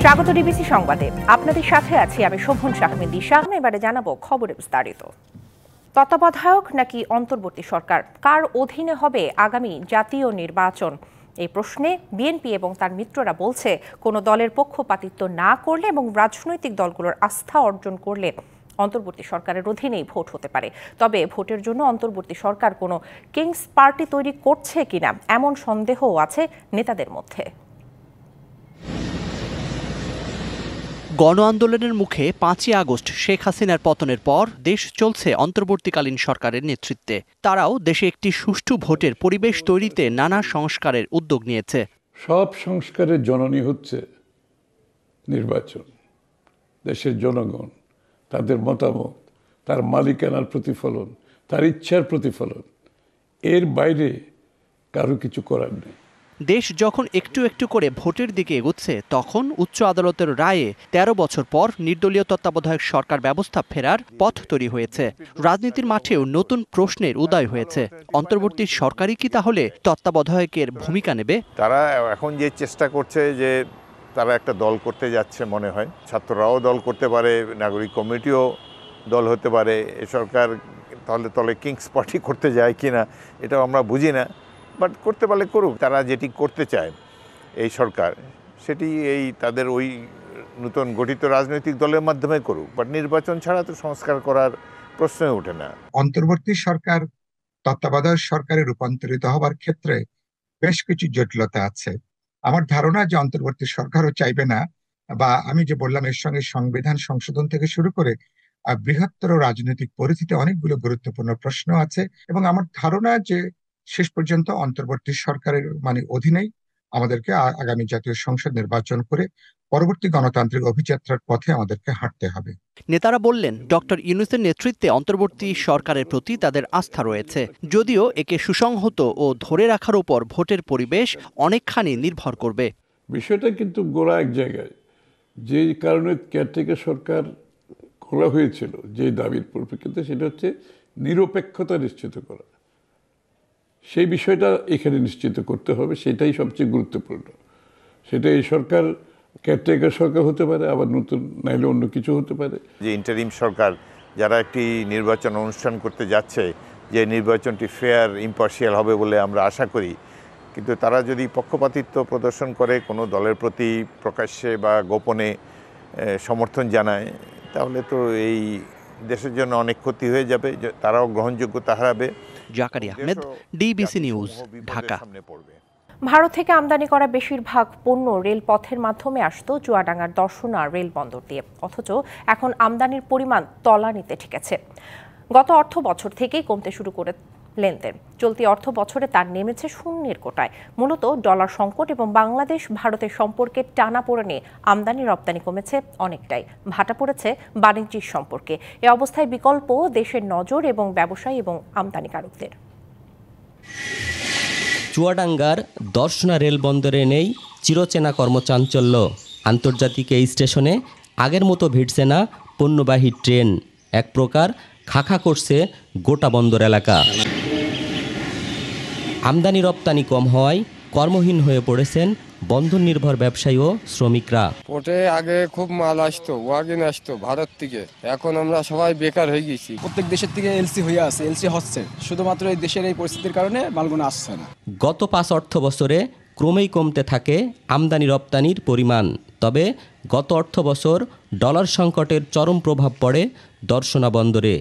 স্বাগত ডিবিসি সংবাদে। আপনাদের সাথে আছি আমি শোভন শাহমিদ দিশা। এবারে জানাবো খবরে বিস্তারিত। তত্ত্বাবধায়ক নাকি অন্তর্বর্তী সরকার, কার অধীনে হবে আগামী জাতীয় নির্বাচন? এই প্রশ্নে বিএনপি এবং তার মিত্ররা বলছে, কোনো দলের পক্ষপাতিত্ব না করলে এবং রাজনৈতিক দলগুলোর আস্থা অর্জন করলে অন্তর্বর্তী সরকারের অধীনেই ভোট হতে পারে। তবে ভোটের জন্য অন্তর্বর্তী সরকার কোনো কিংস পার্টি তৈরি করছে কিনা এমন সন্দেহও আছে নেতাদের মধ্যে। গণ আন্দোলনের মুখে 5ই আগস্ট শেখ হাসিনার পতনের পর দেশ চলছে অন্তর্বর্তীকালীন সরকারের নেতৃত্বে। তারাও দেশে একটি সুষ্ঠু ভোটের পরিবেশ তৈরিতে নানা সংস্কারের উদ্যোগ নিয়েছে। সব সংস্কারের জননী হচ্ছে নির্বাচন। দেশের জনগণ, তাদের মতামত, তার মালিকানার প্রতিফলন, তার ইচ্ছার প্রতিফলন, এর বাইরে কারো কিছু করার নেই। দেশ যখন একটু একটু করে ভোটের দিকে এগোচ্ছে, তখন উচ্চ আদালতের রায়ে 13 বছর পর নির্দলীয় তত্ত্বাবধায়ক সরকার ব্যবস্থা ফেরার পথ তৈরি হয়েছে। রাজনীতির মাঠেও নতুন প্রশ্নের উদয় হয়েছে। অন্তর্বর্তী সরকারই কি তাহলে তত্ত্বাবধায়কের ভূমিকা নেবে? তারা এখন যে চেষ্টা করছে যে তারা একটা দল করতে যাচ্ছে মনে হয়। ছাত্ররাও দল করতে পারে, নাগরিক কমিটিও দল হতে পারে। এ সরকার তাহলে তলে কিংস পার্টি করতে যায় কিনা এটাও আমরা বুঝি না, বাট করতে পারলে করুক। তারা যেটি করতে চায় এই সরকার, সেটি এই তাদের ওই নতুন গঠিত রাজনৈতিক দলের মাধ্যমে করুক, বাট নির্বাচন ছাড়া তো সংস্কার করার প্রশ্নই ওঠে না। অন্তর্বর্তী সরকার তত্ত্বাবধায়ক সরকারে রূপান্তরিত হবার ক্ষেত্রে বেশ কিছু জটিলতা আছে। আমার ধারণা যে অন্তর্বর্তী সরকারও চাইবে না, বা আমি যে বললাম এর সঙ্গে সংবিধান সংশোধন থেকে শুরু করে বৃহত্তর রাজনৈতিক পরিস্থিতিতে অনেকগুলো গুরুত্বপূর্ণ প্রশ্ন আছে, এবং আমার ধারণা যে শেষ পর্যন্ত অন্তর্বর্তী সরকারের অধীনেই আমাদেরকে আগামী জাতীয় সংসদ নির্বাচন করে পরবর্তী গণতান্ত্রিক অভিযাত্রার পথে আমাদেরকে হাঁটতে হবে। নেতারা বললেন, ডক্টর ইউনূসের নেতৃত্বে অন্তর্বর্তী সরকারের প্রতি তাদের আস্থা রয়েছে, যদিও একে সুসংহত ও ধরে রাখার উপর ভোটের পরিবেশ অনেকখানি নির্ভর করবে। বিষয়টা কিন্তু গোড়া এক জায়গায়, যে কারণে কেয়ারটেকার সরকার খোলা হয়েছিল, যে দাবির পরিপ্রেক্ষিতে, সেটা হচ্ছে নিরপেক্ষতা নিশ্চিত করা। সেই বিষয়টা এখানে নিশ্চিত করতে হবে, সেটাই সবচেয়ে গুরুত্বপূর্ণ। সেটা এই সরকার কেয়ারটেকার সরকার হতে পারে, আবার নতুন নাইলে অন্য কিছু হতে পারে। যে ইন্টারিম সরকার যারা একটি নির্বাচন অনুষ্ঠান করতে যাচ্ছে, যে নির্বাচনটি ফেয়ার ইম্পার্শিয়াল হবে বলে আমরা আশা করি, কিন্তু তারা যদি পক্ষপাতিত্ব প্রদর্শন করে, কোনো দলের প্রতি প্রকাশ্যে বা গোপনে সমর্থন জানায়, তাহলে তো এই দেশের জন্য অনেক ক্ষতি হয়ে যাবে, তারাও গ্রহণযোগ্যতা হারাবে। Zakaria Ahmed, DBC news, Dhaka. ভারত থেকে আমদানি করা বেশিরভাগ পণ্য রেলপথের মাধ্যমে আসতো চুয়াডাঙ্গার দর্শনা রেল বন্দর দিয়ে, অথচ এখন আমদানির পরিমাণ তলানিতে ঠেকেছে। গত অর্থ বছর থেকেই কমতে শুরু করে লেনদেন। চলতি অর্থ বছরে তার নেমেছে শূন্যের কোটায়। মূলত ডলার সংকট এবং বাংলাদেশ ভারতের সম্পর্কে টানাপোড়েনে আমদানি রপ্তানি কমেছে অনেকটাই, ভাটা পড়েছে বাণিজ্যিক সম্পর্কে। এ অবস্থায় বিকল্প দেশের নজর এবং ব্যবসায়ী এবং আমদানিকারকদের। চুয়াডাঙ্গার দর্শনা রেল বন্দরে নেই চিরচেনা কর্মচাঞ্চল্য। আন্তর্জাতিক এই স্টেশনে আগের মতো ভিড়ছে না পণ্যবাহী ট্রেন। এক প্রকার খাখা করছে গোটা বন্দর এলাকা। আমদানি রপ্তানি কম হওয়ায় কর্মহীন হয়ে পড়েছেন বন্দর নির্ভর ব্যবসায়ী ও শ্রমিকরা। পোর্টে আগে খুব মাল আসতো, ওয়াগন আসতো ভারত থেকে, এখন আমরা সবাই বেকার হয়ে গেছি। প্রত্যেক দেশের থেকে এলসি হয়ে আছে, এলসি হচ্ছে, শুধুমাত্র এই দেশের এই পরিস্থিতির কারণে মালগুলো আসছে না। গত 5 অর্থ বছরে ক্রমেই কমতে থাকে আমদানি রপ্তানির পরিমাণ। তবে গত অর্থ বছর ডলার সংকটের চরম প্রভাব পড়ে দর্শনা বন্দরে।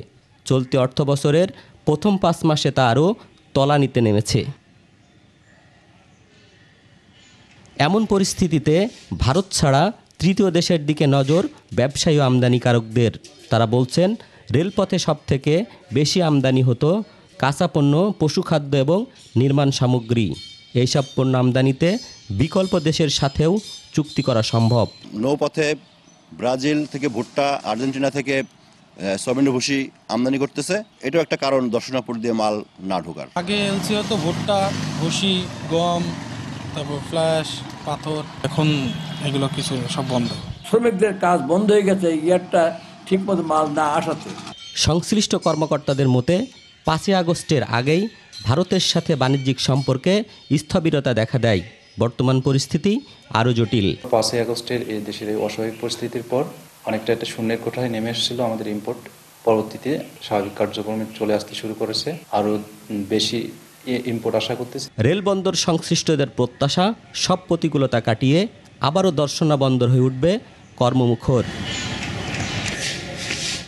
চলতি অর্থ বছরের প্রথম 5 মাসে তা আরও তলানিতে নেমেছে। এমন পরিস্থিতিতে ভারত ছাড়া তৃতীয় দেশের দিকে নজর ব্যবসায়ী ও আমদানিকারকদের। তারা বলছেন, রেলপথে সবথেকে বেশি আমদানি হতো কাঁচা পণ্য, পশুখাদ্য এবং নির্মাণ সামগ্রী। এইসব পণ্য আমদানিতে বিকল্প দেশের সাথেও চুক্তি করা সম্ভব। নৌপথে ব্রাজিল থেকে ভুট্টা, আর্জেন্টিনা থেকে সয়াবিন ভুসি আমদানি করতেছে। এটাও একটা কারণ দর্শনাপুর দিয়ে মাল না ঢোকার। আগে এলসি হতো ভুট্টা, ভুসি, গম, তারপর ফ্ল্যাশ, পাথর। এখন এগুলো কিছু সব বন্ধ। শ্রমিকদের কাজ বন্ধ হয়ে গেছে ইয়ারটা ঠিকমতো মাল না আসাতে। সংশ্লিষ্ট কর্মকর্তাদের মতে 5ই আগস্টের আগেই ভারতের সাথে বাণিজ্যিক সম্পর্কে স্থবিরতা দেখা দেয়। বর্তমান পরিস্থিতি আরও জটিল। 5ই আগস্টের এই দেশের এই অস্বাভাবিক পরিস্থিতির পর অনেকটা একটা শূন্যের কোঠায় নেমে এসেছিল আমাদের ইম্পোর্ট, পরবর্তীতে স্বাভাবিক কার্যক্রমে চলে আসতে শুরু করেছে, আরও বেশি ইম্পোর্ট আশা করতেছে। রেল বন্দর সংশ্লিষ্টদের প্রত্যাশা সব প্রতিকূলতা কাটিয়ে আবারও দর্শনা বন্দর হয়ে উঠবে কর্মমুখর।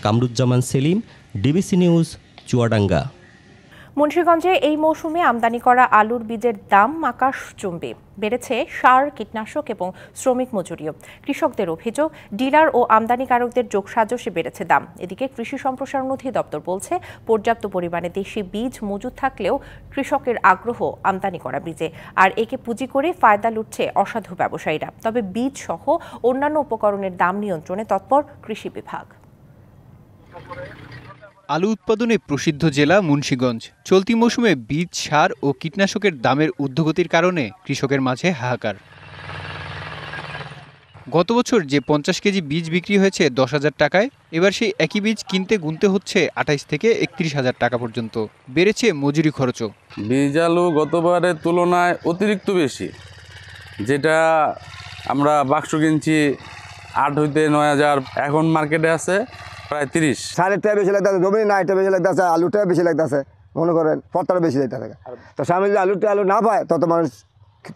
Kamruzzaman Selim, DBC news, Chuadanga. মুন্সিগঞ্জে এই মৌসুমে আমদানি করা আলুর বীজের দাম আকাশচুম্বী বেড়েছে। সার, কীটনাশক এবং শ্রমিক মজুরিও। কৃষকদের অভিযোগ, ডিলার ও আমদানিকারকদের যোগসাজশে বেড়েছে দাম। এদিকে কৃষি সম্প্রসারণ অধিদপ্তর বলছে, পর্যাপ্ত পরিমাণে দেশি বীজ মজুদ থাকলেও কৃষকের আগ্রহ আমদানি করা বীজে, আর একে পুঁজি করে ফায়দা লুটছে অসাধু ব্যবসায়ীরা। তবে বীজ সহ অন্যান্য উপকরণের দাম নিয়ন্ত্রণে তৎপর কৃষি বিভাগ। আলু উৎপাদনে প্রসিদ্ধ জেলা মুন্সিগঞ্জ। চলতি মৌসুমে বীজ, সার ও কীটনাশকের দামের ঊর্ধ্বগতির কারণে কৃষকের মাঝে হাহাকার। গত বছর যে 50 কেজি বীজ বিক্রি হয়েছে 10,000 টাকায়, এবার সেই একই বীজ কিনতে গুনতে হচ্ছে 28 থেকে 31,000 টাকা পর্যন্ত। বেড়েছে মজুরি খরচও। বীজ আলু গতবারের তুলনায় অতিরিক্ত বেশি, যেটা আমরা বাক্স কিনছি 8 হইতে 9,000, এখন মার্কেটে আছে প্রায় 30। সারেরটা বেশি লাগতেছে, জমি না এটা বেশি লাগতেছে, আলুটা বেশি লাগতেছে, মনে করেন পত্তাটা বেশি যাইতে থাকে। তো সামনে যদি আলু না পায় তত মানুষ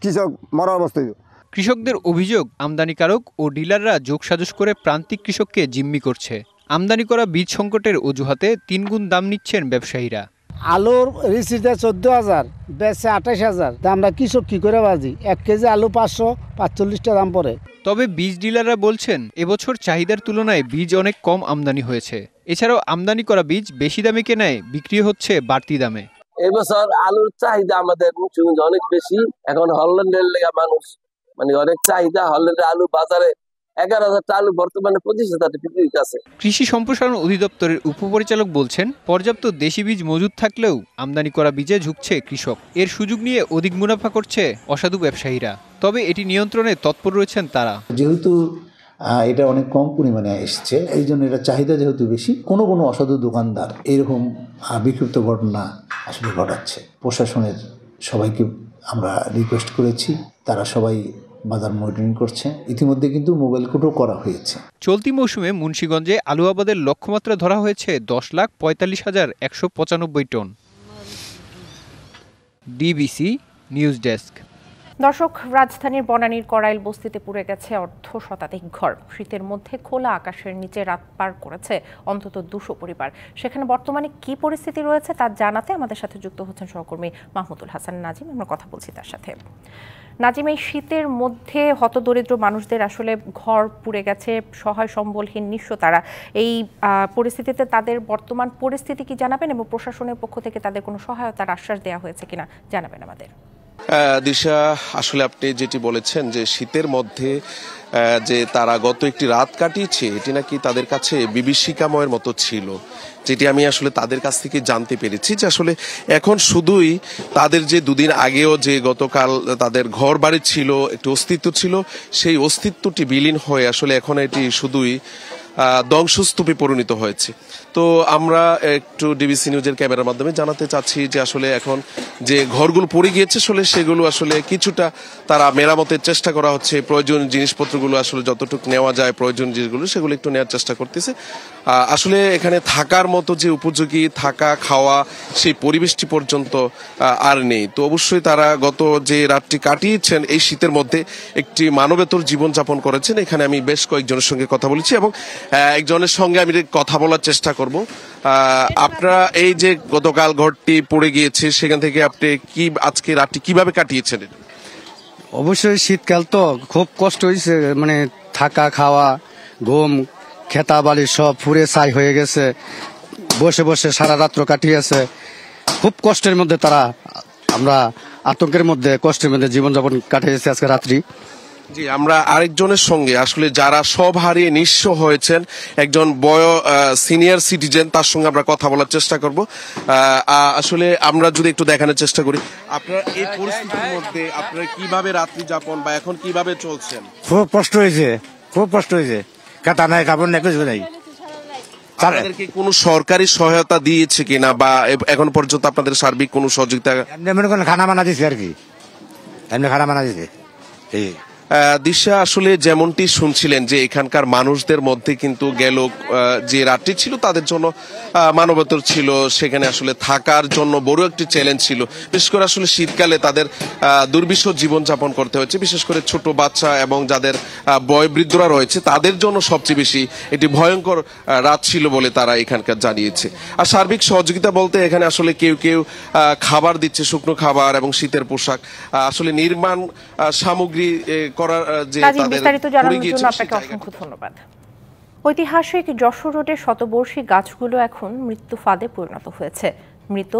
কৃষক মরার অবস্থায়। কৃষকদের অভিযোগ, আমদানিকারক ও ডিলাররা যোগসাজশ করে প্রান্তিক কৃষককে জিম্মি করছে। আমদানি করা বীজ সংকটের অজুহাতে 3 গুণ দাম নিচ্ছেন ব্যবসায়ীরা। আলুর রিসিটে 14,000, বেচে 28,000। আমরা কৃষক কি করে বাজি? 1 কেজি আলু 545 দাম পড়ে। তবে বীজ ডিলাররা বলছেন, এবছর চাহিদার তুলনায় বীজ অনেক কম আমদানি হয়েছে। এছাড়াও আমদানি করা বীজ বেশি দামে কেনায় বিক্রি হচ্ছে বাড়তি দামে। এবছর আলুর চাহিদা আমাদের মুন্সিগঞ্জে অনেক বেশি। এখন হল্যান্ডের লেগা মানুষ অনেক চাহিদা। হল্যান্ডের আলু বাজারে 11,000 আলু বর্তমানে 25,000 বিক্রি আছে। কৃষি সম্প্রসারণ অধিদপ্তরের উপপরিচালক বলছেন, পর্যাপ্ত দেশি বীজ মজুদ থাকলেও আমদানি করা বীজে ঝুঁকছে কৃষক। এর সুযোগ নিয়ে অধিক মুনাফা করছে অসাধু ব্যবসায়ীরা। তবে এটি নিয়ন্ত্রণে তৎপর রয়েছেন তারা। যেহেতু এটা অনেক কম পরিমাণে এসছে, এই জন্য এটা চাহিদা যেহেতু বেশি, কোনো অসাধু দোকানদার এরকম বিক্ষিপ্ত ঘটনা আসলে ঘটাচ্ছে। প্রশাসনের সবাইকে আমরা রিকোয়েস্ট করেছি, তারা সবাই বাজার মনিটরিং করছে। ইতিমধ্যে কিন্তু মোবাইল কোডও করা হয়েছে। চলতি মৌসুমে মুন্সিগঞ্জে আলু আবাদের লক্ষ্যমাত্রা ধরা হয়েছে 10,45,195 টন। DBC news desk. দর্শক, রাজধানীর বনানীর করাইল বস্তিতে পুড়ে গেছে অর্ধশতাধিক ঘর। শীতের মধ্যে খোলা আকাশের নিচে রাত পার করেছে অন্তত 200 পরিবার। সেখানে বর্তমানে কি পরিস্থিতি রয়েছে তা জানাতে আমাদের সাথে যুক্ত হচ্ছেন সহকর্মী মাহমুদুল হাসান নাজিম। আমরা কথা বলছি তার সাথে। নাজিম, এই শীতের মধ্যে হতদরিদ্র মানুষদের আসলে ঘর পুড়ে গেছে, সহায় সম্বলহীন নিঃস্ব তারা। এই পরিস্থিতিতে তাদের বর্তমান পরিস্থিতি কি জানাবেন এবং প্রশাসনের পক্ষ থেকে তাদের কোনো সহায়তার আশ্বাস দেওয়া হয়েছে কিনা জানাবেন আমাদের। দিশা, আসলে আপনি যেটি বলেছেন যে শীতের মধ্যে যে তারা গত একটি রাত কাটিয়েছে, এটি নাকি তাদের কাছে বিভীষিকাময়ের মতো ছিল, যেটি আমি আসলে তাদের কাছ থেকে জানতে পেরেছি। যে আসলে এখন শুধুই তাদের যে দুদিন আগেও যে গতকাল তাদের ঘর বাড়ি ছিল, একটি অস্তিত্ব ছিল, সেই অস্তিত্বটি বিলীন হয়ে আসলে এখন এটি শুধুই ধ্বংসস্তূপে পরিণত হয়েছে। তো আমরা একটু ডিবিসি নিউজের ক্যামেরার মাধ্যমে জানাতে চাচ্ছি যে আসলে এখন যে ঘরগুলো পড়ে গিয়েছে আসলে সেগুলো আসলে কিছুটা তারা মেরামতের চেষ্টা করা হচ্ছে। প্রয়োজনীয় জিনিসপত্রগুলো আসলে যতটুকু নেওয়া যায়, প্রয়োজনীয় জিনিসগুলো সেগুলো একটু নেওয়ার চেষ্টা করতেছে। আসলে এখানে থাকার মতো যে উপযোগী থাকা খাওয়া সেই পরিবেশটি পর্যন্ত আর নেই। তো অবশ্যই তারা গত যে রাতটি কাটিয়েছেন এই শীতের মধ্যে একটি মানবেতর জীবনযাপন করেছেন। এখানে আমি বেশ কয়েকজনের সঙ্গে কথা বলেছি এবং একজনের সঙ্গে আমি কথা বলার চেষ্টা করব। আপনারা এই যে গতকাল ঘরটি পড়ে গিয়েছে, সেখান থেকে আপনি কি আজকে রাতটি কিভাবে কাটিয়েছেন? অবশ্যই শীতকাল তো খুব কষ্ট হয়েছে, মানে থাকা খাওয়া ঘুম খেতা বালি সব পুড়ে ছাই হয়ে গেছে। বসে বসে সারা রাত্র কাটিয়েছে, খুব কষ্টের মধ্যে তারা, আমরা আতঙ্কের মধ্যে কষ্টের মধ্যে জীবনযাপন কাটিয়েছে আজকে রাত্রি। জি, আমরা আরেকজনের সঙ্গে আসলে যারা সব হারিয়ে নিঃস্ব হয়েছেন, একজন সিনিয়র সিটিজেন, তার সঙ্গে আমরা কথা বলার চেষ্টা করব। আসলে আমরা যদি একটু দেখানোর চেষ্টা করি, আপনারা এই পরিস্থিতির মধ্যে আপনারা কিভাবে রাত্রি যাপন বা এখন কিভাবে চলছেন? খুব কষ্ট হয়েছে, খুব কষ্ট হয়েছে। কাটা নাই, কাপড় নাই, কিছু নাই। আপনাদেরকে কোনো সরকারি সহায়তা দিয়েছে কিনা বা এখন পর্যন্ত আপনাদের সার্বিক কোনো সহযোগিতা? এমনি খানা বানা দিচ্ছে আর কি, এমনি খানা বানা দিচ্ছে। এই দিশা আসলে যেমনটি শুনছিলেন যে এখানকার মানুষদের মধ্যে কিন্তু গেল যে রাতটি ছিল তাদের জন্য মানবতর ছিল, সেখানে আসলে থাকার জন্য বড় একটি চ্যালেঞ্জ ছিল। বিশেষ করে আসলে শীতকালে তাদের দুর্বিষহ জীবনযাপন করতে হয়েছে, বিশেষ করে ছোট বাচ্চা এবং যাদের বয়োবৃদ্ধরা রয়েছে তাদের জন্য সবচেয়ে বেশি এটি ভয়ঙ্কর রাত ছিল বলে তারা এখানকার জানিয়েছে। আর সার্বিক সহযোগিতা বলতে এখানে আসলে কেউ কেউ খাবার দিচ্ছে, শুকনো খাবার এবং শীতের পোশাক, আসলে নির্মাণ সামগ্রী করার যে বিস্তারিত জানানোর জন্য আপনাকে অসংখ্য ধন্যবাদ। ঐতিহাসিক যশোর রোডের শতবর্ষী গাছগুলো এখন মৃত্যু ফাঁদে পরিণত হয়েছে। মৃত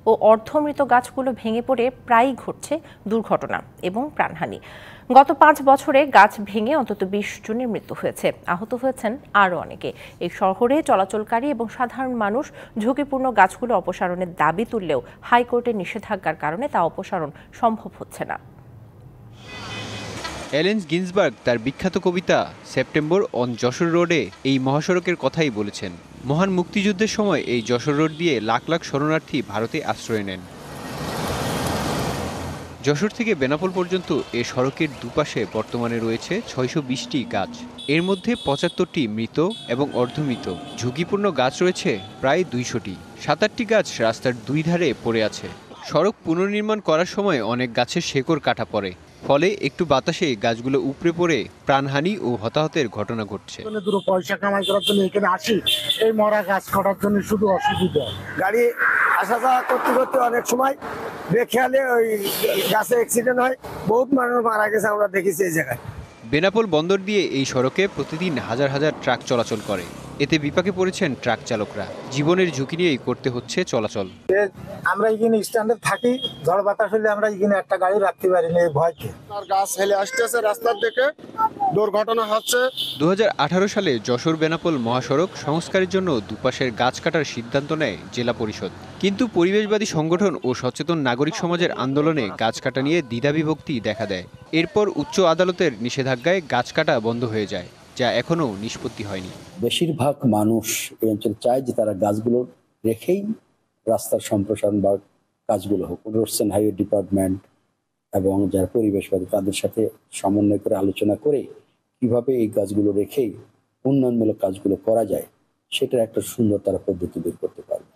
ও অর্ধমৃত গাছগুলো ভেঙে পড়ে প্রায়ই ঘটছে দুর্ঘটনা এবং প্রাণহানি। গত 5 বছরে গাছ ভেঙে অন্তত 20 জনের মৃত্যু হয়েছে, আহত হয়েছেন আরও অনেকে। এই শহরে চলাচলকারী এবং সাধারণ মানুষ ঝুঁকিপূর্ণ গাছগুলো অপসারণের দাবি তুললেও হাইকোর্টের নিষেধাজ্ঞার কারণে তা অপসারণ সম্ভব হচ্ছে না। এলেন গিন্সবার্গ তার বিখ্যাত কবিতা সেপ্টেম্বর অন যশোর রোডে এই মহাসড়কের কথাই বলেছেন। মহান মুক্তিযুদ্ধের সময় এই যশোর রোড দিয়ে লাখ লাখ শরণার্থী ভারতে আশ্রয় নেন। যশোর থেকে বেনাপোল পর্যন্ত এ সড়কের দুপাশে বর্তমানে রয়েছে 620টি গাছ। এর মধ্যে 75টি মৃত এবং অর্ধমৃত। ঝুঁকিপূর্ণ গাছ রয়েছে প্রায় 200টি। 7-8টি গাছ রাস্তার দুই ধারে পড়ে আছে। সড়ক পুনর্নির্মাণ করার সময় অনেক গাছের শেকড় কাটা পড়ে, ফলে একটু বাতাসে গাছগুলো উপড়ে পড়ে প্রাণহানি ও হতাহতের ঘটনা ঘটছে। দুটো পয়সা কামাই করার জন্য এখানে আসি, এই মরা গাছ কাটার জন্য শুধু অসুবিধা। গাড়ি আসা যাওয়া করতে করতে অনেক সময় বেখেয়ালে ওই গাছে অ্যাক্সিডেন্ট হয়, বহুত মানুষ মারা গেছে আমরা দেখেছি এই জায়গায়। বেনাপোল বন্দর দিয়ে এই সড়কে প্রতিদিন হাজার হাজার ট্রাক চলাচল করে। এতে বিপাকে পড়েছেন ট্রাক চালকরা। জীবনের ঝুঁকি নিয়েই করতে হচ্ছে চলাচল। আমরা এখানে স্ট্যান্ডে থাকি, ঝড় বাতাস হলে আমরা এখানে একটা গাড়ি রাখতে পারি না, ভয়কে। আর গাছ হেলে আসতেছে রাস্তার দিকে, দুর্ঘটনা হচ্ছে। 2018 সালে যশোর বেনাপোল মহাসড়ক সংস্কারের জন্য দুপাশের গাছ কাটার সিদ্ধান্ত নেয় জেলা পরিষদ। কিন্তু পরিবেশবাদী সংগঠন ও সচেতন নাগরিক সমাজের আন্দোলনে গাছ কাটা নিয়ে দ্বিধাবিভক্তি দেখা দেয়। এরপর উচ্চ আদালতের নিষেধাজ্ঞায় গাছ কাটা বন্ধ হয়ে যায়, যা এখনও নিষ্পত্তি হয়নি। বেশিরভাগ মানুষ এই অঞ্চলে চায় যে তারা গাছগুলো রেখেই রাস্তার সম্প্রসারণ বা কাজগুলো হোক। রোডস অ্যান্ড হাইওয়ে ডিপার্টমেন্ট এবং যারা পরিবেশবাদী তাদের সাথে সমন্বয় করে আলোচনা করে কিভাবে এই গাছগুলো রেখেই উন্নয়নমূলক কাজগুলো করা যায়, সেটার একটা সুন্দর তারা পদ্ধতি বের করতে পারবে।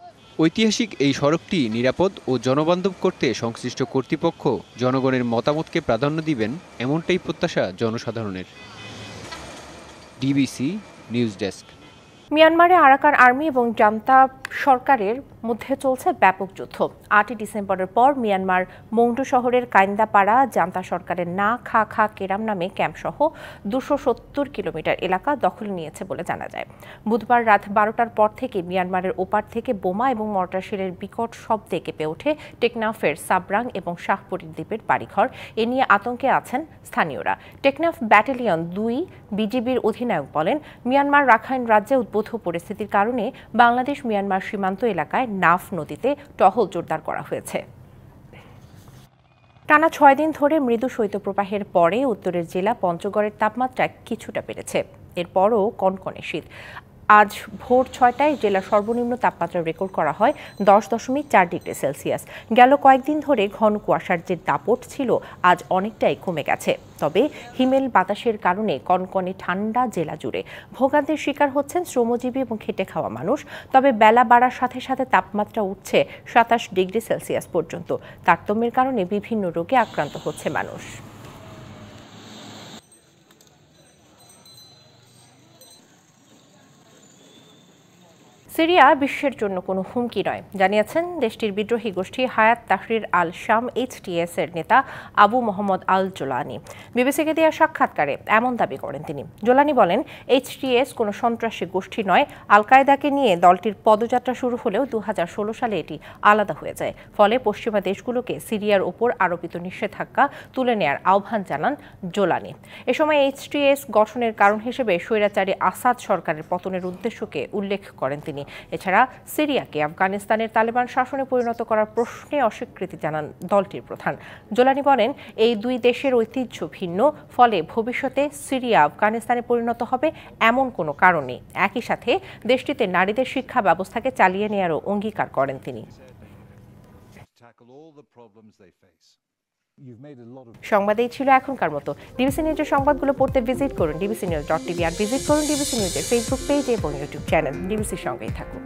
ঐতিহাসিক এই সড়কটি নিরাপদ ও জনবান্ধব করতে সংশ্লিষ্ট কর্তৃপক্ষ জনগণের মতামতকে প্রাধান্য দিবেন, এমনটাই প্রত্যাশা জনসাধারণের। DBC news desk. মিয়ানমারে আরাকান আর্মি এবং জান্তা সরকারের মধ্যে চলছে ব্যাপক যুদ্ধ। 8 ডিসেম্বরের পর মিয়ানমার মংডু শহরের কাইন্দাপাড়া জান্তা সরকারের না খা খা কেরাম নামে ক্যাম্পসহ 270 কিলোমিটার এলাকা দখলে নিয়েছে বলে জানা যায়। বুধবার রাত 12টার পর থেকে মিয়ানমারের ওপার থেকে বোমা এবং মর্টারশেলের বিকট শব্দে কেঁপে ওঠে টেকনাফের সাবরাং এবং শাহপুরীর দ্বীপের বাড়িঘর। এ নিয়ে আতঙ্কে আছেন স্থানীয়রা। টেকনাফ ব্যাটালিয়ন 2 বিজিবির অধিনায়ক বলেন, মিয়ানমার রাখাইন রাজ্যে উদ্ভূত পরিস্থিতির কারণে বাংলাদেশ মিয়ানমার সীমান্ত এলাকায় নাফ নদীতে টহল জোরদার করা হয়েছে। টানা 6 দিন ধরে মৃদু শৈত্যপ্রবাহের পরে উত্তরের জেলা পঞ্চগড়ের তাপমাত্রা কিছুটা বেড়েছে। এরপরও কনকনে শীত। আজ ভোর 6টায় জেলার সর্বনিম্ন তাপমাত্রা রেকর্ড করা হয় 10.4 ডিগ্রি সেলসিয়াস। গেল কয়েকদিন ধরে ঘন কুয়াশার যে দাপট ছিল আজ অনেকটাই কমে গেছে। তবে হিমেল বাতাসের কারণে কনকনে ঠান্ডা জেলা জুড়ে। ভোগান্তির শিকার হচ্ছেন শ্রমজীবী এবং খেটে খাওয়া মানুষ। তবে বেলা বাড়ার সাথে সাথে তাপমাত্রা উঠছে 27 ডিগ্রি সেলসিয়াস পর্যন্ত। তারতম্যের কারণে বিভিন্ন রোগে আক্রান্ত হচ্ছে মানুষ। সিরিয়া বিশ্বের জন্য কোনো হুমকি নয় জানিয়েছেন দেশটির বিদ্রোহী গোষ্ঠী হায়াত তাহরির আল শাম HTS এর নেতা আবু মোহাম্মদ আল জোলানি। বিবিসিকে দেওয়া সাক্ষাৎকারে এমন দাবি করেন তিনি। জোলানি বলেন, HTS কোনো সন্ত্রাসী গোষ্ঠী নয়। আল কায়দাকে নিয়ে দলটির পদযাত্রা শুরু হলেও 2016 সালে এটি আলাদা হয়ে যায়। ফলে পশ্চিমা দেশগুলোকে সিরিয়ার ওপর আরোপিত নিষেধাজ্ঞা তুলে নেয়ার আহ্বান জানান জোলানি। এ সময় HTS গঠনের কারণ হিসেবে স্বৈরাচারী আসাদ সরকারের পতনের উদ্দেশ্যকে উল্লেখ করেন তিনি। এছাড়া সিরিয়াকে আফগানিস্তানের তালেবান শাসনে পরিণত করার প্রশ্নে অস্বীকৃতি জানান দলটির প্রধান। জোলানি বলেন, এই দুই দেশের ঐতিহ্য ভিন্ন, ফলে ভবিষ্যতে সিরিয়া আফগানিস্তানে পরিণত হবে এমন কোনো কারণ নেই। একই সাথে দেশটিতে নারীদের শিক্ষা ব্যবস্থাকে চালিয়ে নেওয়ারও অঙ্গীকার করেন তিনি। সংবাদেই ছিল এখনকার মতো। ডিবিসি নিউজের সংবাদগুলো পড়তে ভিজিট করুন dbcnews.tv আর ভিজিট করুন ডিবিসি নিউজের ফেসবুক পেজ এবং ইউটিউব চ্যানেল। ডিবিসির সঙ্গেই থাকুন।